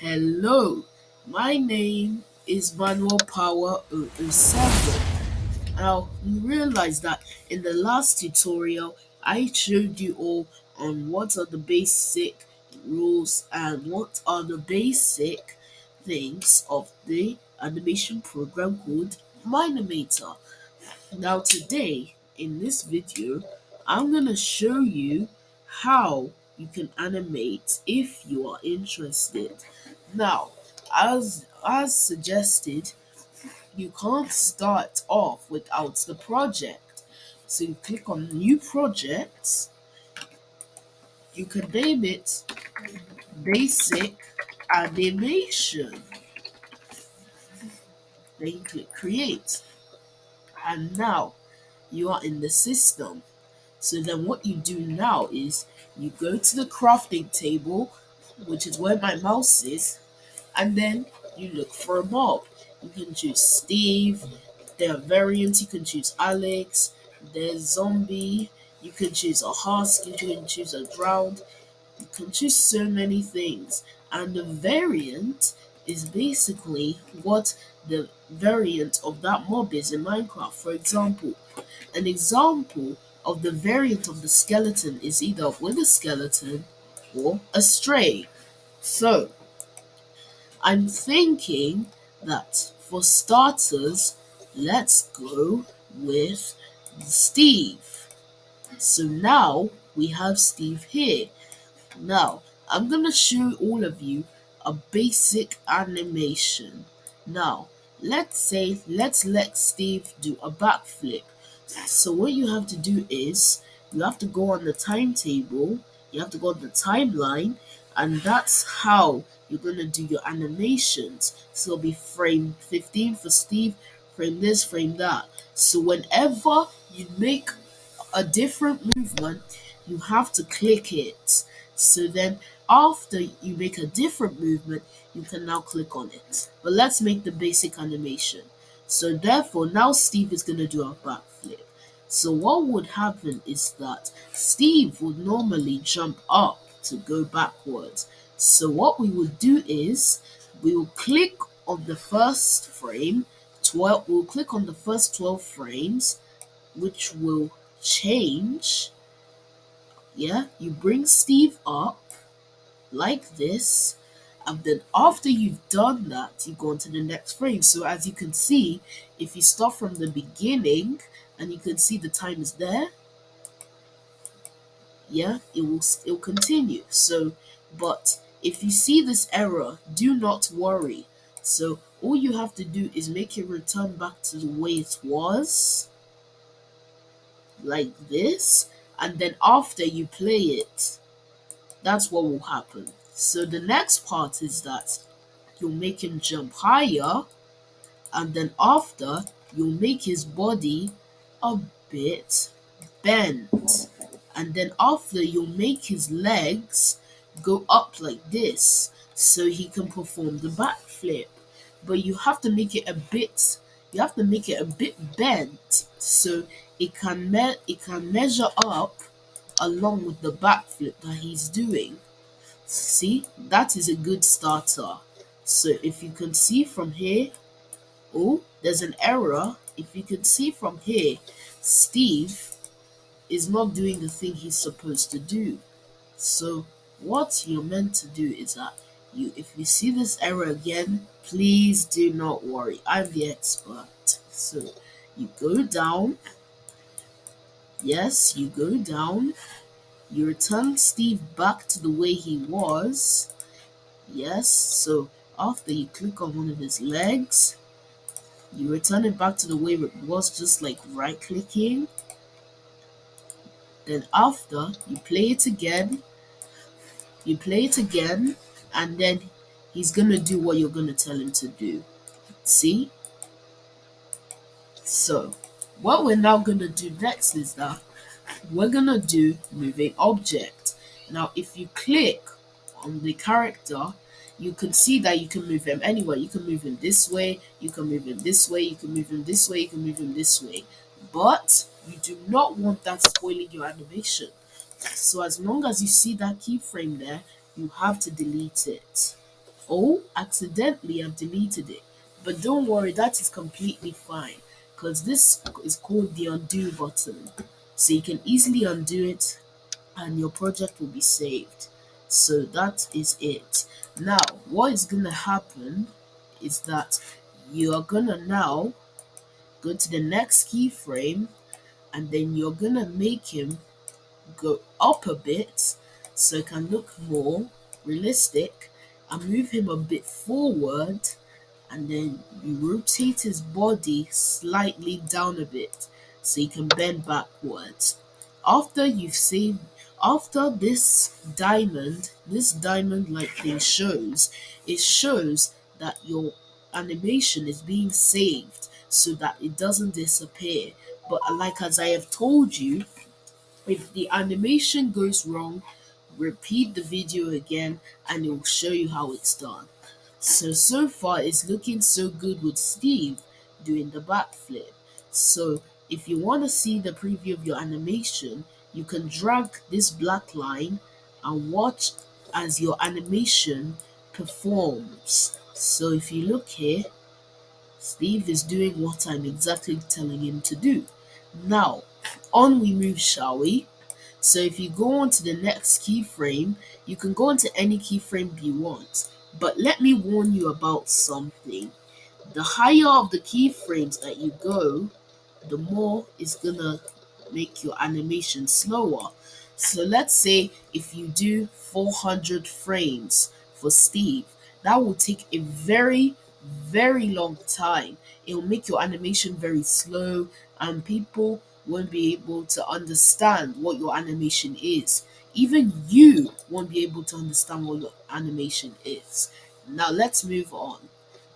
Hello, my name is Manuel Power 007. Now, you realize that in the last tutorial, I showed you all on what are the basic rules and what are the basic things of the animation program called Animator. Now today, in this video, I'm gonna show you how you can animate if you are interested. Now, as suggested, you can't start off without the project. So you click on new project, you can name it basic animation. Then you click create. And now you are in the system. So then what you do now is you go to the crafting table, which is where my mouse is, and then you look for a mob. You can choose Steve, there are variants, you can choose Alex, there's Zombie, you can choose a Husk, you can choose a Drowned, you can choose so many things. And the variant is basically what the variant of that mob is in Minecraft. For example, an example of the variant of the skeleton is either with a skeleton or a stray. So, I'm thinking that for starters, let's go with Steve. So now we have Steve here. Now, I'm gonna show all of you a basic animation. Now, let's let Steve do a backflip. So what you have to do is you have to go on the timetable, you have to go on the timeline, and that's how you're gonna do your animations. So it'll be frame 15 for Steve, frame this, frame that. So whenever you make a different movement, you have to click it. So then after you make a different movement, you can now click on it. But let's make the basic animation. So therefore, now Steve is going to do a backflip. So what would happen is that Steve would normally jump up to go backwards. So what we would do is we will click on the first frame, 12, we'll click on the first 12 frames, which will change. Yeah, you bring Steve up like this, and then after you've done that, you go on to the next frame. So as you can see, if you start from the beginning and you can see the time is there, yeah, it'll continue. So, but if you see this error, do not worry. So all you have to do is make it return back to the way it was, like this, and then after you play it, that's what will happen. So the next part is that you'll make him jump higher, and then after you'll make his body a bit bent, and then after you'll make his legs go up like this so he can perform the backflip. But you have to make it a bit bent so it can measure up along with the backflip that he's doing. See, that is a good starter. So if you can see from here, oh, there's an error. If you can see from here, Steve is not doing the thing he's supposed to do. So what you're meant to do is that if you see this error again, please do not worry. I'm the expert. So you go down. Yes, you go down. You return Steve back to the way he was. Yes, so after you click on one of his legs, you return it back to the way it was, just like right clicking. Then after you play it again, and then he's gonna do what you're gonna tell him to do. See? So what we're now gonna do next is that we're gonna do moving object. Now if you click on the character, you can see that you can move him anywhere. You can move him this way, you can move him this way, you can move him this way, you can move him this way. But you do not want that spoiling your animation. So as long as you see that keyframe there, you have to delete it. Oh, accidentally I've deleted it. But don't worry, that is completely fine because this is called the undo button. So you can easily undo it and your project will be saved. So that is it. Now, what is gonna happen is that you are gonna now go to the next keyframe and then you're gonna make him go up a bit so it can look more realistic and move him a bit forward, and then you rotate his body slightly down a bit so he can bend backwards. After you've saved, after this diamond like thing shows, it shows that your animation is being saved so that it doesn't disappear. But like as I have told you, if the animation goes wrong, repeat the video again and it will show you how it's done. So far it's looking so good with Steve doing the backflip. So if you want to see the preview of your animation, you can drag this black line and watch as your animation performs. So if you look here, Steve is doing what I'm exactly telling him to do. Now, on we move, shall we? So if you go on to the next keyframe, you can go into any keyframe you want. But let me warn you about something. The higher of the keyframes that you go, the more it's gonna make your animation slower. So let's say if you do 400 frames for Steve, that will take a very, very long time. It will make your animation very slow and people won't be able to understand what your animation is. Even you won't be able to understand what your animation is. Now let's move on.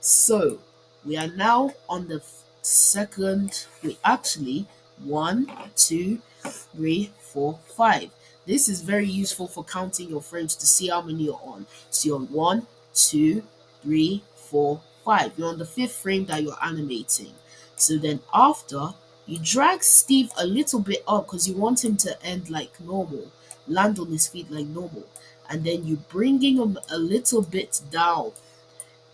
So we are now on the second, wait, actually, one, two, three, four, five. This is very useful for counting your frames to see how many you're on. So you're on one, two, three, four, five. You're on the fifth frame that you're animating. So then after, you drag Steve a little bit up because you want him to end like normal, land on his feet like normal. And then you bringing him a little bit down.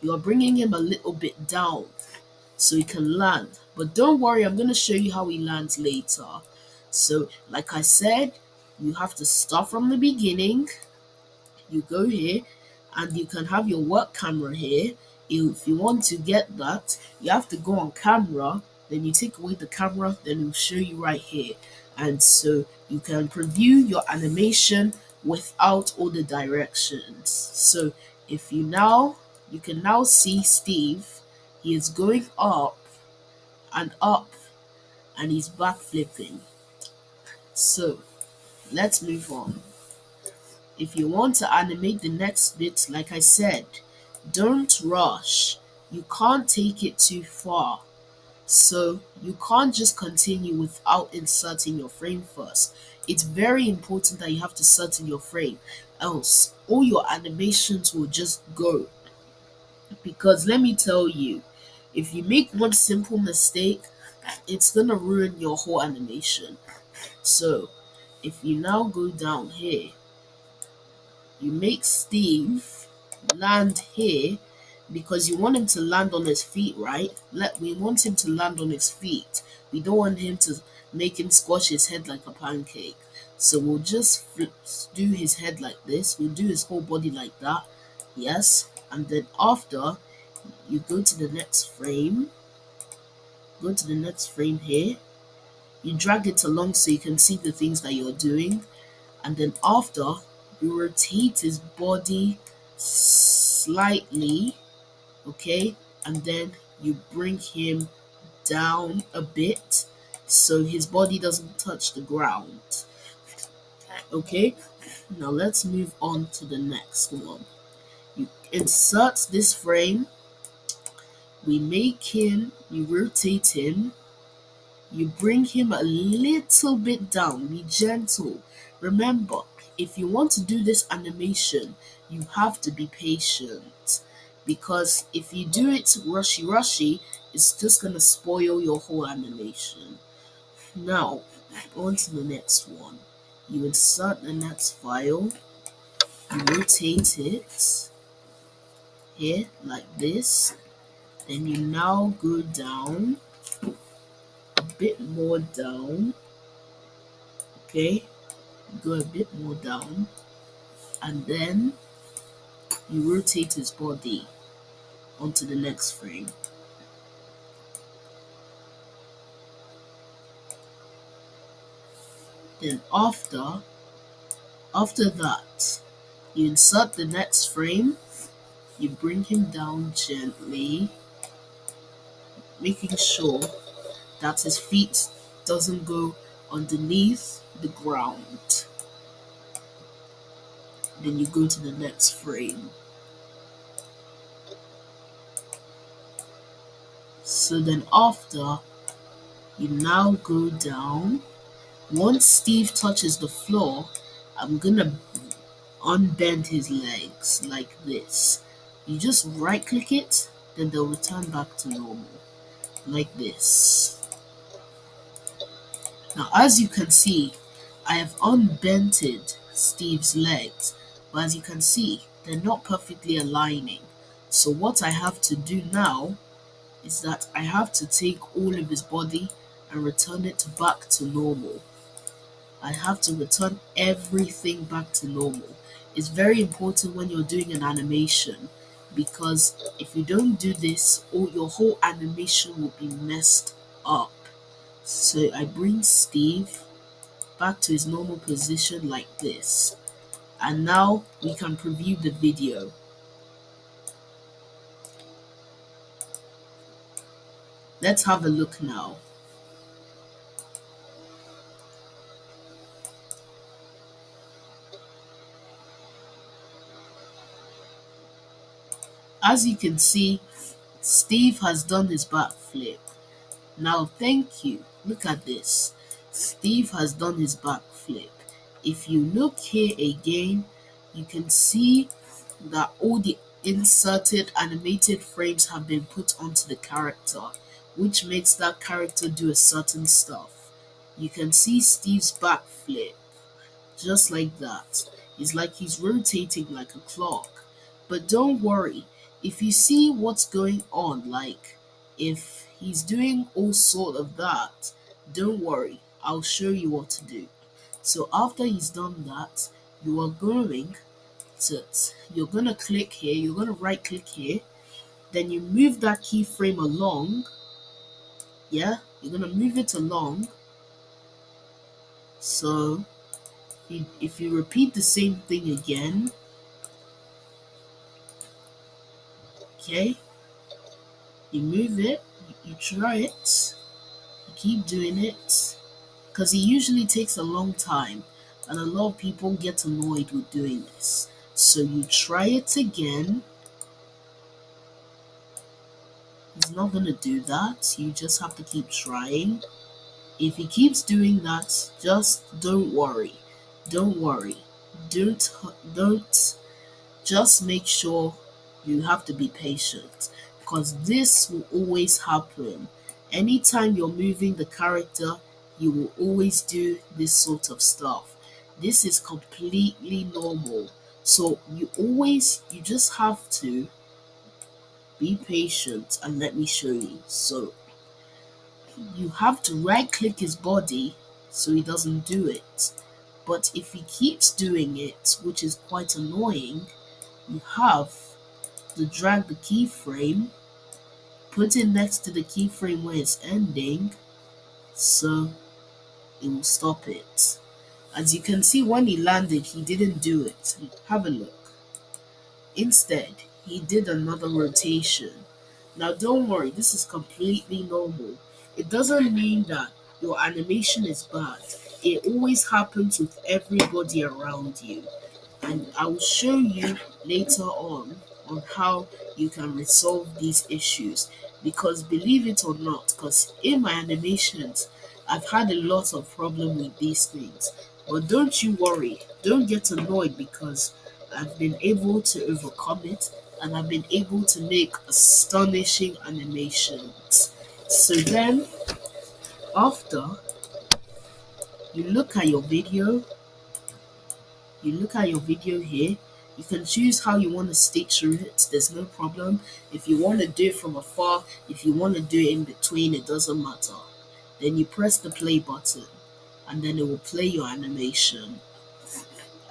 You're bringing him a little bit down so he can land. But don't worry, I'm going to show you how he lands later. So, like I said, you have to start from the beginning. You go here, and you can have your work camera here. If you want to get that, you have to go on camera, then you take away the camera, then it will show you right here. And so you can preview your animation without all the directions. So if you can now see Steve, he is going up and he's back flipping. So let's move on. If you want to animate the next bit, like I said, don't rush. You can't take it too far. So you can't just continue without inserting your frame first. It's very important that you have to insert in your frame, else all your animations will just go. Because let me tell you, if you make one simple mistake, it's gonna ruin your whole animation. So if you now go down here, you make Steve land here because you want him to land on his feet, right? We want him to land on his feet. We don't want him to make him squash his head like a pancake. So we'll just do his head like this. We'll do his whole body like that. Yes. And then after, you go to the next frame. Go to the next frame here. You drag it along so you can see the things that you're doing. And then after, you rotate his body slightly, okay, and then you bring him down a bit so his body doesn't touch the ground. Okay, now let's move on to the next one. You insert this frame, we make him, you rotate him, you bring him a little bit down, be gentle. Remember, if you want to do this animation, you have to be patient. Because if you do it rushy, it's just gonna spoil your whole animation. Now, on to the next one. You insert the next file, you rotate it, here like this. Then you now go down, a bit more down, okay? Go a bit more down, and then you rotate his body onto the next frame. Then after that, you insert the next frame, you bring him down gently, making sure that his feet doesn't go underneath the ground. Then you go to the next frame. So then after, you now go down. Once Steve touches the floor, I'm gonna unbend his legs like this. You just right click it, then they'll return back to normal, like this. Now as you can see, I have unbented Steve's legs, but as you can see, they're not perfectly aligning. So what I have to do now is that I have to take all of his body and return it back to normal. I have to return everything back to normal. It's very important when you're doing an animation, because if you don't do this, all your whole animation will be messed up. So I bring Steve back to his normal position like this. And now we can preview the video. Let's have a look now. As you can see, Steve has done his backflip. Now, thank you. Look at this. Steve has done his backflip. If you look here again, you can see that all the inserted animated frames have been put onto the character, which makes that character do a certain stuff. You can see Steve's backflip, just like that. It's like he's rotating like a clock. But don't worry, if you see what's going on, like if he's doing all sort of that, don't worry, I'll show you what to do. So after he's done that, you are going to, you're gonna click here, you're gonna right click here, then you move that keyframe along, yeah, you're gonna move it along. So if you repeat the same thing again, okay, you move it, you try it, you keep doing it, because it usually takes a long time, and a lot of people get annoyed with doing this. So you try it again. He's not gonna do that, you just have to keep trying. If he keeps doing that, just don't worry. Don't worry. Don't just make sure you have to be patient, because this will always happen. Anytime you're moving the character, you will always do this sort of stuff. This is completely normal. So you just have to be patient and let me show you. So you have to right click his body so he doesn't do it. But if he keeps doing it, which is quite annoying, you have to drag the keyframe, put it next to the keyframe where it's ending, so it will stop it. As you can see, when he landed, he didn't do it. Have a look. Instead, he did another rotation. Now don't worry, this is completely normal. It doesn't mean that your animation is bad. It always happens with everybody around you. And I will show you later on how you can resolve these issues, because believe it or not, because in my animations I've had a lot of problem with these things, but don't you worry, don't get annoyed, because I've been able to overcome it and I've been able to make astonishing animations. So then after you look at your video, you look at your video here, You can choose how you want to stitch it, there's no problem. If you want to do it from afar, if you want to do it in between, it doesn't matter. Then you press the play button and then it will play your animation.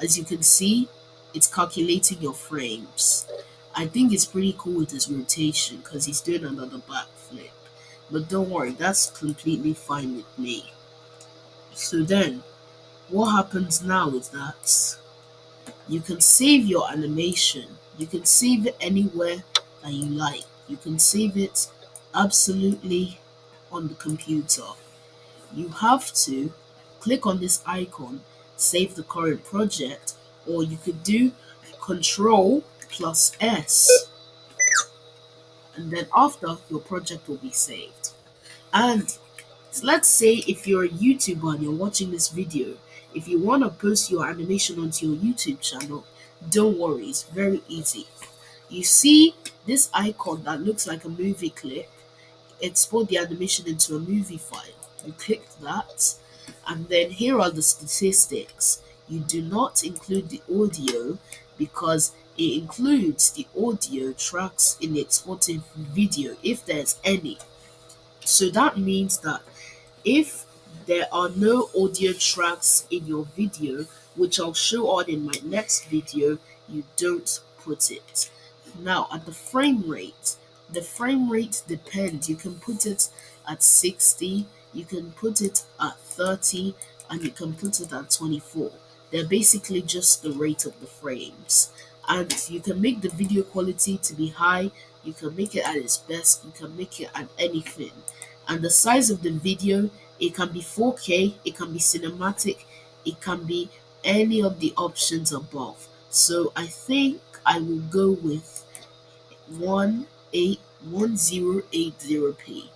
As you can see, it's calculating your frames. I think it's pretty cool with his rotation because he's doing another backflip. But don't worry, that's completely fine with me. So then, what happens now is that you can save your animation. You can save it anywhere that you like. You can save it absolutely on the computer. You have to click on this icon, save the current project, or you could do Control plus S, and then after your project will be saved. And let's say if you're a YouTuber and you're watching this video, if you want to post your animation onto your YouTube channel, don't worry, it's very easy. You see this icon that looks like a movie clip, export the animation into a movie file. You click that, and then here are the statistics. You do not include the audio because it includes the audio tracks in the exported video if there's any. So that means that if there are no audio tracks in your video, which I'll show on in my next video, you don't put it. Now, at the frame rate depends. You can put it at 60, you can put it at 30, and you can put it at 24. They're basically just the rate of the frames. And you can make the video quality to be high, you can make it at its best, you can make it at anything. And the size of the video, it can be 4K, it can be cinematic, it can be any of the options above. So I think I will go with 1080p.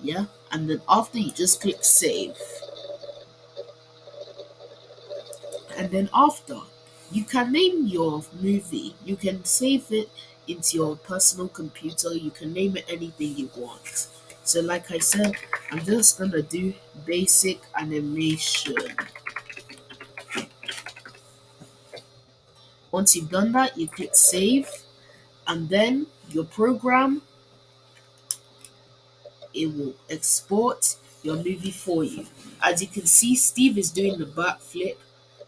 Yeah, and then after you just click save. And then after, you can name your movie. You can save it into your personal computer. You can name it anything you want. So like I said, I'm just gonna do basic animation. Once you've done that, you click save, and then your program, it will export your movie for you. As you can see, Steve is doing the backflip,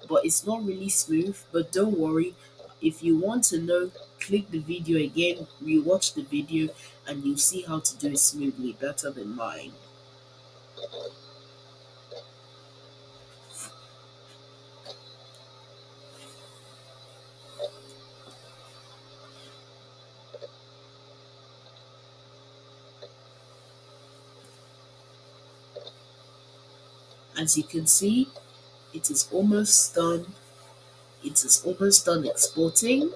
but it's not really smooth. But don't worry, if you want to know, click the video again, rewatch the video, and you'll see how to do it smoothly, better than mine. As you can see, it is almost done. It is almost done exporting.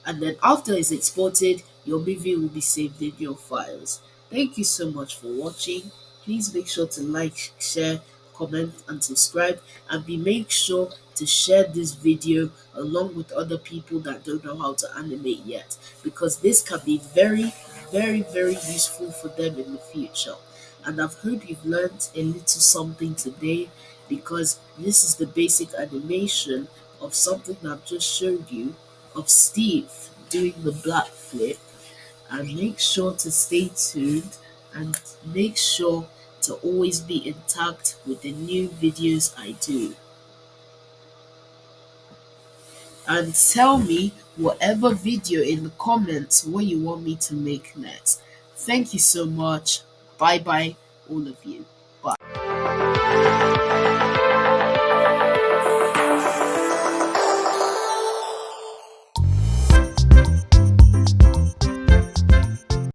And then after it's exported, your movie will be saved in your files. Thank you so much for watching. Please make sure to like, share, comment, and subscribe, and make sure to share this video along with other people that don't know how to animate yet, because this can be very, very, very useful for them in the future. And I hope you've learned a little something today, because this is the basic animation of something that I've just showed you of Steve doing the black flip. And make sure to stay tuned, and make sure to always be intact with the new videos I do. And tell me whatever video in the comments what you want me to make next. Thank you so much. Bye bye, all of you.